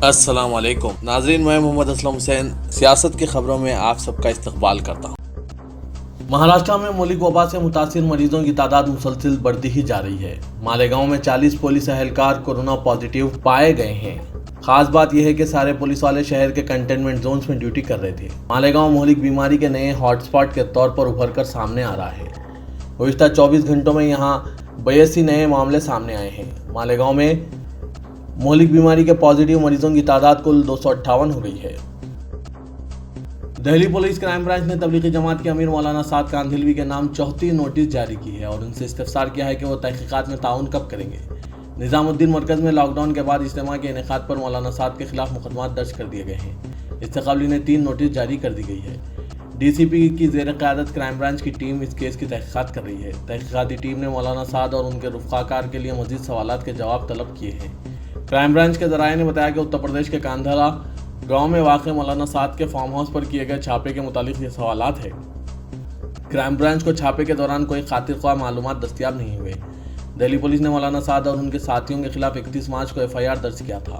السلام علیکم ناظرین، میں محمد اسلم حسین سیاست کی خبروں میں آپ سب کا استقبال کرتا ہوں۔ مہاراشٹر میں مہلک وبا سے متاثر مریضوں کی تعداد مسلسل بڑھتی ہی جا رہی ہے۔ مالیگاؤں میں 40 پولیس اہلکار کورونا پازیٹیو پائے گئے ہیں۔ خاص بات یہ ہے کہ سارے پولیس والے شہر کے کنٹینمنٹ زونز میں ڈیوٹی کر رہے تھے۔ مالیگاؤں مہلک بیماری کے نئے ہاٹ سپاٹ کے طور پر ابھر کر سامنے آ رہا ہے۔ گزشتہ 24 گھنٹوں میں یہاں 82 نئے معاملے سامنے آئے ہیں۔ مالیگاؤں میں مہلک بیماری کے پازیٹیو مریضوں کی تعداد کل 258 ہو گئی ہے۔ دہلی پولیس کرائم برانچ نے تبلیغی جماعت کے امیر مولانا سعد کاندھلوی کے نام 34 نوٹس جاری کی ہے اور ان سے استفسار کیا ہے کہ وہ تحقیقات میں تعاون کب کریں گے۔ نظام الدین مرکز میں لاک ڈاؤن کے بعد اجتماع کے انعقاد پر مولانا سعد کے خلاف مقدمات درج کر دیے گئے ہیں۔ اس سے قبل انہیں 3 نوٹس جاری کر دی گئی ہے۔ ڈی سی پی کی زیر قیادت کرائم برانچ کی ٹیم اس کیس کی تحقیقات کر رہی ہے۔ تحقیقاتی ٹیم نے مولانا سعد اور ان کے رفقا کار کے لیے مزید سوالات کے جواب طلب کیے ہیں۔ کرائم برانچ کے ذرائع نے بتایا کہ اتر پردیش کے کاندھلا گاؤں میں واقع مولانا سعد کے فارم ہاؤس پر کیے گئے چھاپے کے متعلق یہ سوالات ہیں۔ کرائم برانچ کو چھاپے کے دوران کوئی خاطر خواہ معلومات دستیاب نہیں ہوئے۔ دہلی پولیس نے مولانا سعد اور ان کے ساتھیوں کے خلاف 31 مارچ کو FIR درج کیا تھا۔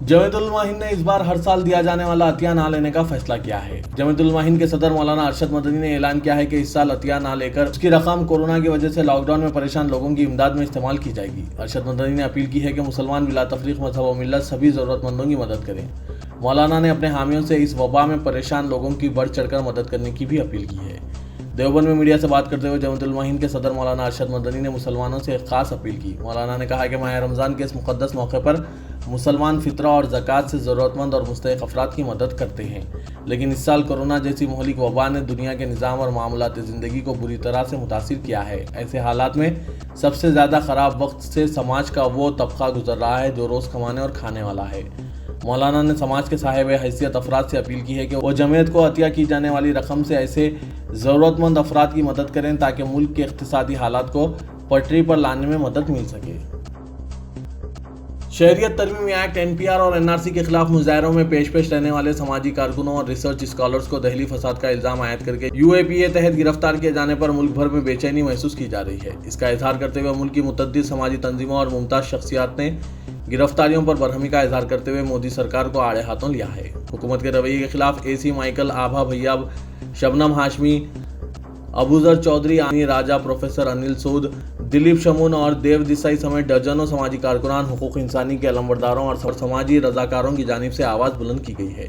جمیعت علماء ہند نے اس بار ہر سال دیا جانے والا عطیہ نہ لینے کا فیصلہ کیا ہے۔ جمیعت علماء ہند کے صدر مولانا ارشد مدنی نے اعلان کیا ہے کہ اس سال عطیہ نہ لے کر اس کی رقم کورونا کی وجہ سے لاک ڈاؤن میں پریشان لوگوں کی امداد میں استعمال کی جائے گی۔ ارشد مدنی نے اپیل کی ہے کہ مسلمان بلا تفریق مذہب و ملت سبھی ضرورت مندوں کی مدد کریں۔ مولانا نے اپنے حامیوں سے اس وبا میں پریشان لوگوں کی بڑھ چڑھ کر مدد کرنے کی بھی اپیل کی ہے۔ دیوبند میں میڈیا سے بات کرتے ہوئے جمیعت علماء ہند کے صدر مولانا ارشد مدنی نے مسلمانوں سے ایک خاص اپیل کی۔ مولانا نے کہا کہ ماہ رمضان کے اس مقدس موقع پر مسلمان فطرہ اور زکوٰۃ سے ضرورت مند اور مستحق افراد کی مدد کرتے ہیں، لیکن اس سال کورونا جیسی مہلک وبا نے دنیا کے نظام اور معاملات زندگی کو بری طرح سے متاثر کیا ہے۔ ایسے حالات میں سب سے زیادہ خراب وقت سے سماج کا وہ طبقہ گزر رہا ہے جو روز کمانے اور کھانے والا ہے۔ مولانا نے سماج کے صاحب حیثیت افراد سے اپیل کی ہے کہ وہ جمعیت کو عطیہ کی جانے والی رقم سے ایسے ضرورت مند افراد کی مدد کریں تاکہ ملک کے اقتصادی حالات کو پٹری پر لانے میں مدد مل سکے۔ شہریت ترمیمی ایکٹ NPR اور NRC کے خلاف مظاہروں میں پیش رہنے والے سماجی کارکنوں اور ریسرچ اسکالرز کو دہلی فساد کا الزام عائد کر کے UAPA تحت گرفتار کیے جانے پر ملک بھر میں بے چینی محسوس کی جا رہی ہے۔ اس کا اظہار کرتے ہوئے ملک کی متعدد سماجی تنظیموں اور ممتاز شخصیات نے گرفتاریوں پر برہمی کا اظہار کرتے ہوئے مودی سرکار کو آڑے ہاتھوں لیا ہے۔ حکومت کے رویے کے خلاف AC مائیکل آبھا بھیا، شبنم ہاشمی، ابوذر چودھری، آنی راجا، پروفیسر انل سود، دلیپ شمون اور دیو دیسائی سمیت درجنوں سماجی کارکنان، حقوق انسانی کے علمبرداروں اور سماجی رضاکاروں کی جانب سے آواز بلند کی گئی ہے۔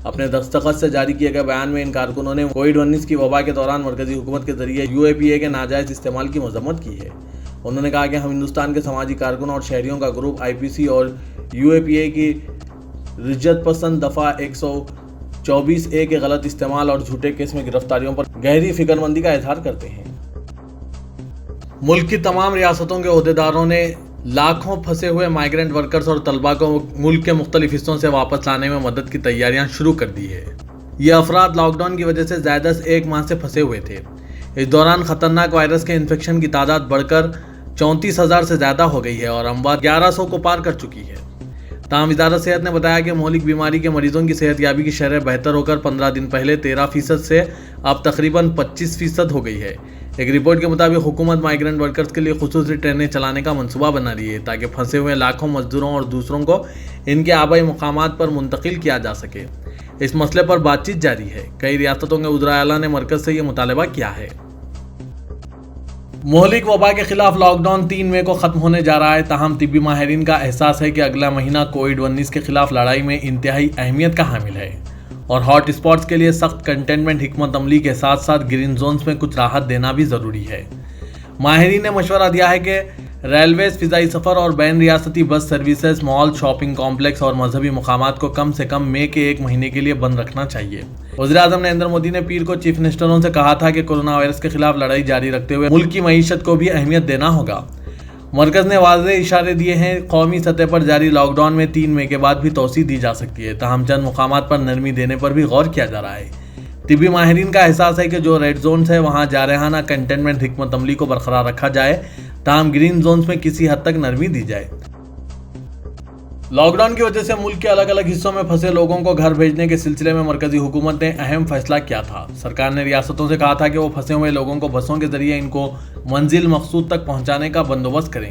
اپنے دستخط سے جاری کیے گئے بیان میں ان کارکنوں نے کووڈ-19 کی وبا کے دوران مرکزی حکومت کے ذریعے UAPA کے ناجائز استعمال کی مذمت کی ہے۔ انہوں نے کہا کہ ہم ہندوستان کے سماجی کارکنوں اور شہریوں کا گروپ IPC اور UAPA کی رجعت پسند دفعہ 124A کے غلط استعمال اور جھوٹے کیس میں گرفتاریوں پر گہری فکرمندی کا اظہار کرتے ہیں۔ ملک کی تمام ریاستوں کے عہدیداروں نے لاکھوں پھنسے ہوئے مائیگرنٹ ورکرز اور طلباء کو ملک کے مختلف حصوں سے واپس لانے میں مدد کی تیاریاں شروع کر دی ہے۔ یہ افراد لاک ڈاؤن کی وجہ سے زائد از 1 ماہ سے پھنسے ہوئے تھے۔ اس دوران خطرناک وائرس کے انفیکشن کی تعداد بڑھ کر 34,000 سے زیادہ ہو گئی ہے اور اموات 1100 کو پار کر چکی ہے۔ تاہم وزارت صحت نے بتایا کہ مہلک بیماری کے مریضوں کی صحت یابی کی شرح بہتر ہو کر 15 دن پہلے 13% سے اب تقریباً 25% ہو گئی ہے۔ ایک رپورٹ کے مطابق حکومت مائیگرنٹ ورکرز کے لیے خصوصی ٹرینیں چلانے کا منصوبہ بنا رہی ہے تاکہ پھنسے ہوئے لاکھوں مزدوروں اور دوسروں کو ان کے آبائی مقامات پر منتقل کیا جا سکے۔ اس مسئلے پر بات چیت جاری ہے۔ کئی ریاستوں کے وزراء اعلیٰ نے مرکز سے یہ مطالبہ کیا ہے۔ مہلک وبا کے خلاف لاک ڈاؤن 3 مئی کو ختم ہونے جا رہا ہے، تاہم طبی ماہرین کا احساس ہے کہ اگلا مہینہ کووڈ-19 کے خلاف لڑائی میں انتہائی اہمیت کا حامل ہے اور ہاٹ اسپاٹس کے لیے سخت کنٹینمنٹ حکمت عملی کے ساتھ ساتھ گرین زونز میں کچھ راحت دینا بھی ضروری ہے۔ ماہرین نے مشورہ دیا ہے کہ ریلویز، فضائی سفر اور بین ریاستی بس سروسز، مال، شاپنگ کمپلیکس اور مذہبی مقامات کو کم سے کم مئی کے 1 مہینے کے لیے بند رکھنا چاہیے۔ وزیراعظم نریندر مودی نے پیر کو چیف منسٹروں سے کہا تھا کہ کورونا وائرس کے خلاف لڑائی جاری رکھتے ہوئے ملک کی معیشت کو بھی اہمیت دینا ہوگا۔ مرکز نے واضح اشارے دیے ہیں۔ قومی سطح پر جاری لاک ڈاؤن میں 3 مئی کے بعد بھی توسیع دی جا سکتی ہے، تاہم چند مقامات پر نرمی دینے پر بھی غور کیا جا رہا ہے۔ طبی ماہرین کا احساس ہے کہ جو ریڈ زونز ہیں وہاں جارحانہ کنٹینمنٹ حکمت عملی کو برقرار رکھا جائے، تاہم گرین زونز میں کسی حد تک نرمی دی جائے۔ لاک ڈاؤن کی وجہ سے ملک کے الگ الگ حصوں میں پھنسے لوگوں کو گھر بھیجنے کے سلسلے میں مرکزی حکومت نے اہم فیصلہ کیا تھا۔ سرکار نے ریاستوں سے کہا تھا کہ وہ پھنسے ہوئے لوگوں کو بسوں کے ذریعے ان کو منزل مقصود تک پہنچانے کا بندوبست کریں۔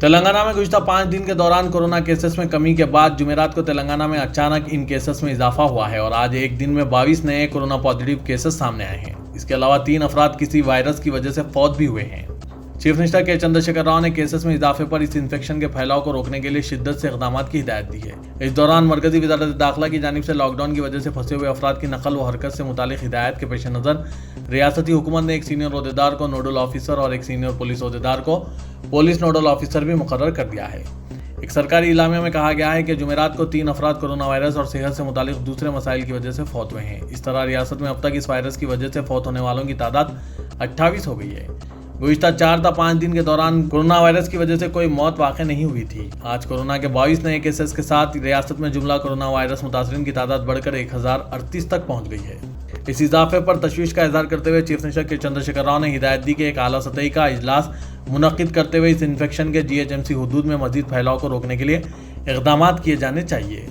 تلنگانہ میں گزشتہ 5 دن کے دوران کورونا کیسز میں کمی کے بعد جمعرات کو تلنگانہ میں اچانک ان کیسز میں اضافہ ہوا ہے اور آج ایک دن میں 22 نئے کورونا پازیٹیو کیسز سامنے آئے ہیں۔ اس کے علاوہ 3 افراد کسی وائرس کی وجہ سے فوت بھی ہوئے ہیں۔ چیف منسٹر کے چندرشیکھر راؤ نے کیسز میں اضافے پر اس انفیکشن کے پھیلاؤ کو روکنے کے لیے شدت سے اقدامات کی ہدایت دی ہے۔ اس دوران مرکزی وزارت داخلہ کی جانب سے لاک ڈاؤن کی وجہ سے پھنسے ہوئے افراد کی نقل و حرکت سے متعلق ہدایت کے پیش نظر ریاستی حکومت نے ایک سینئر عہدیدار کو نوڈل آفیسر اور ایک سینئر پولیس عہدیدار کو پولیس نوڈل آفیسر بھی مقرر کر دیا ہے۔ ایک سرکاری اعلامیہ میں کہا گیا ہے کہ جمعرات کو 3 افراد کورونا وائرس اور صحت سے متعلق دوسرے مسائل کی وجہ سے فوت ہوئے ہیں۔ اس طرح ریاست میں اب تک اس وائرس کی وجہ سے فوت ہونے والوں کی تعداد 28 ہو گئی ہے۔ گزشتہ 4 تا 5 دن کے دوران کورونا وائرس کی وجہ سے کوئی موت واقع نہیں ہوئی تھی۔ آج کورونا کے 22 نئے کیسز کے ساتھ ریاست میں جملہ کورونا وائرس متاثرین کی تعداد بڑھ کر 1038 تک پہنچ گئی ہے۔ اس اضافے پر تشویش کا اظہار کرتے ہوئے چیف منسٹر کے چندرشیکھر راؤ نے ہدایت دی کہ ایک اعلیٰ سطحی کا اجلاس منعقد کرتے ہوئے اس انفیکشن کے GHMC حدود میں مزید پھیلاؤ کو روکنے کے لیے اقدامات کیے جانے چاہیے۔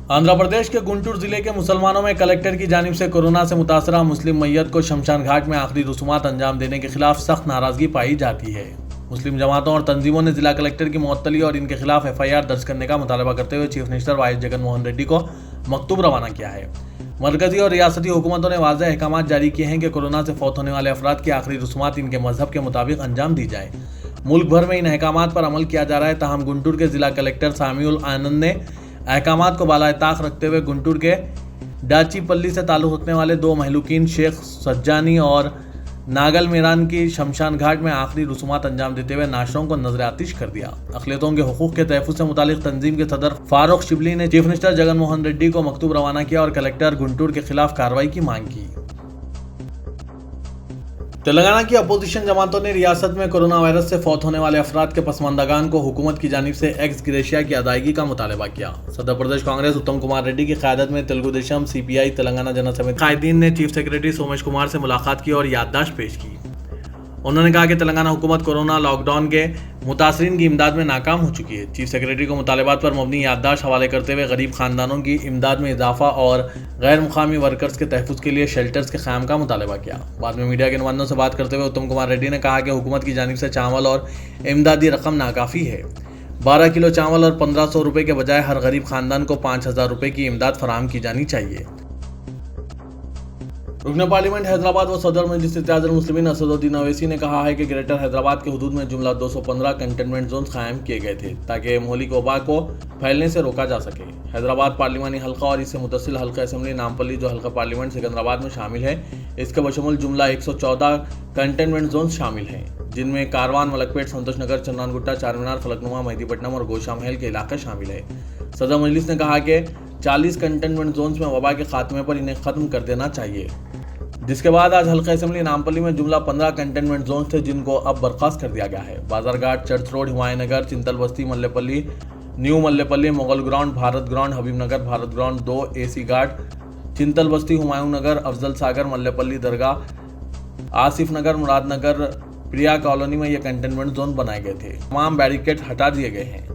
آندھرا پردیش کے گنٹور ضلع کے مسلمانوں میں کلکٹر کی جانب سے کورونا سے متاثرہ مسلم میت کو شمشان گھاٹ میں آخری رسومات انجام دینے کے خلاف سخت ناراضگی پائی جاتی ہے۔ مسلم جماعتوں اور تنظیموں نے ضلع کلکٹر کی معطلی اور ان کے خلاف FIR درج کرنے کا مطالبہ کرتے ہوئے chief minister Y S Jagan Mohan Reddy کو مکتوب روانہ کیا ہے۔ مرکزی اور ریاستی حکومتوں نے واضح احکامات جاری کیے ہیں کہ کورونا سے فوت ہونے والے افراد کی آخری رسومات ان کے مذہب کے مطابق انجام دی جائے۔ ملک بھر میں ان احکامات پر عمل کیا جا رہا ہے، تاہم گنٹور کے ضلع کلکٹر سامی الآنند نے احکامات کو بالائے طاق رکھتے ہوئے گنٹور کے ڈاچی پلی سے تعلق رکھنے والے 2 مہلوکین شیخ سجانی اور ناگل میران کی شمشان گھاٹ میں آخری رسومات انجام دیتے ہوئے ناشروں کو نظر آتش کر دیا۔ اقلیتوں کے حقوق کے تحفظ سے متعلق تنظیم کے صدر فاروق شبلی نے چیف منسٹر جگن موہن ریڈی کو مکتوب روانہ کیا اور کلکٹر گنٹور کے خلاف کارروائی کی مانگ کی۔ تلنگانہ کی اپوزیشن جماعتوں نے ریاست میں کورونا وائرس سے فوت ہونے والے افراد کے پسماندگان کو حکومت کی جانب سے ایکس گریشیا کی ادائیگی کا مطالبہ کیا۔ صدر پردیش کانگریس اتم کمار ریڈی کی قیادت میں تلگو دیشم CPI تلنگانہ جنا سمیتی قائدین نے چیف سیکرٹری سومیش کمار سے ملاقات کی اور یادداشت پیش کی۔ انہوں نے کہا کہ تلنگانہ حکومت کورونا لاک ڈاؤن کے متاثرین کی امداد میں ناکام ہو چکی ہے۔ چیف سیکرٹری کو مطالبات پر مبنی یادداشت حوالے کرتے ہوئے غریب خاندانوں کی امداد میں اضافہ اور غیر مقامی ورکرز کے تحفظ کے لیے شیلٹرز کے قیام کا مطالبہ کیا۔ بعد میں میڈیا کے نمائندوں سے بات کرتے ہوئے اتم کمار ریڈی نے کہا کہ حکومت کی جانب سے چاول اور امدادی رقم ناکافی ہے۔ 12 کلو چاول اور 1500 روپے کے بجائے ہر غریب خاندان کو 5000 روپے کی امداد فراہم کی جانی چاہیے۔ رکن پارلیمنٹ حیدرآباد و صدر مجلس اتحاد المسلمین اسد الدین اویسی نے کہا ہے کہ گریٹر حیدرآباد کے حدود میں جملہ 215 کنٹینمنٹ زونز قائم کیے گئے تھے تاکہ مہلک وبا کو پھیلنے سے روکا جا سکے۔ حیدرآباد پارلیمانی حلقہ اور اس سے متصل حلقہ اسمبلی نامپلی جو حلقہ پارلیمنٹ سکندرآباد میں شامل ہے، اس کے بشمول جملہ 114 کنٹینمنٹ زونز شامل ہیں، جن میں کاروان، ملک پیٹ، سنتوش نگر، چندان گٹا، چار مینار، فلک نما، مہدی پٹنم اور گوشا محل کے علاقے شامل ہیں۔ صدر مجلس نے کہا کہ 40 کنٹینمنٹ زونز میں وبا کے خاتمے پر انہیں ختم کر دینا چاہیے، جس کے بعد آج حلقہ اسمبلی نامپلی میں جملہ 15 کنٹینمنٹ زونز تھے جن کو اب برخاست کر دیا گیا ہے۔ بازار گھاٹ، چرچ روڈ، ہمایوں نگر، چنتل بستی، ملے پلی، نیو ملے پلی، مغل گراؤنڈ، بھارت گراؤنڈ، حبیب نگر، بھارت گراؤنڈ 2، AC گھاٹ، چنتل بستی، ہمایوں نگر، افضل ساگر، ملے پلی درگاہ، آصف نگر، مراد نگر، پریا کالونی میں یہ کنٹینمنٹ زون بنائے گئے تھے۔ تمام بیریکیڈ ہٹا دیے گئے ہیں۔